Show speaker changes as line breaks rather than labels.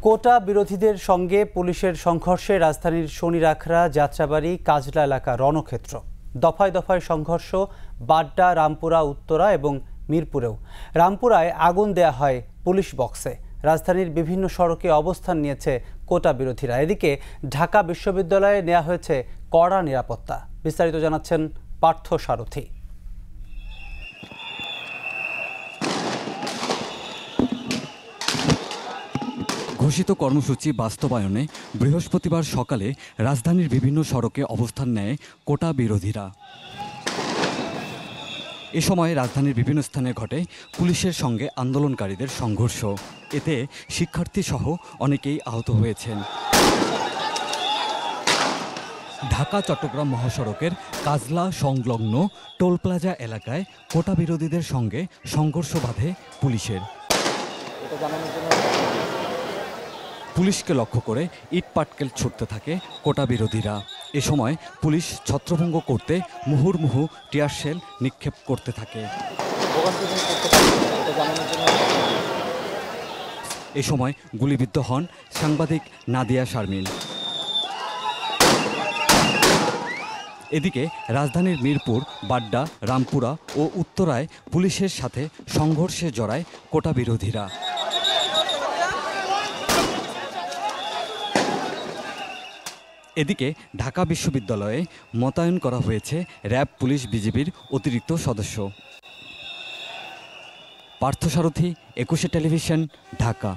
কোটা বিরোধীদের সঙ্গে পুলিশের সংঘর্ষে রাজধানীর শনিরাখড়া, যাত্রাবাড়ি, কাজলা এলাকা রণক্ষেত্র। দফায় দফায় সংঘর্ষ বাড্ডা, রামপুরা, উত্তরা এবং মিরপুরেও। রামপুরায় আগুন দেয়া হয় পুলিশ বক্সে। রাজধানীর বিভিন্ন সড়কে অবস্থান নিয়েছে কোটা বিরোধীরা। এদিকে ঢাকা বিশ্ববিদ্যালয়ে নেওয়া হয়েছে কড়া নিরাপত্তা। বিস্তারিত জানাচ্ছেন পার্থ সারথী।
ঘোষিত কর্মসূচি বাস্তবায়নে বৃহস্পতিবার সকালে রাজধানীর বিভিন্ন সড়কে অবস্থান নেয় কোটা বিরোধীরা। এ সময় রাজধানীর বিভিন্ন স্থানে ঘটে পুলিশের সঙ্গে আন্দোলনকারীদের সংঘর্ষ। এতে শিক্ষার্থীসহ অনেকেই আহত হয়েছেন। ঢাকা চট্টগ্রাম মহাসড়কের কাজলা সংলগ্ন টোল প্লাজা এলাকায় কোটা বিরোধীদের সঙ্গে সংঘর্ষ বাধে পুলিশের। পুলিশকে লক্ষ্য করে ইট পাটকেল ছুটতে থাকে কোটা বিরোধীরা। এ সময় পুলিশ ছত্রভঙ্গ করতে মুহুর্মুহু টিয়ারশেল নিক্ষেপ করতে থাকে। এ সময় গুলিবিদ্ধ হন সাংবাদিক নাদিয়া শারমিন। এদিকে রাজধানীর মিরপুর, বাড্ডা, রামপুরা ও উত্তরায় পুলিশের সাথে সংঘর্ষে জড়ায় কোটা বিরোধীরা। এদিকে ঢাকা বিশ্ববিদ্যালয়ে মোতায়েন করা হয়েছে র্যাব, পুলিশ, বিজিবির অতিরিক্ত সদস্য। পার্থ সারথী, 21 টেলিভিশন, ঢাকা।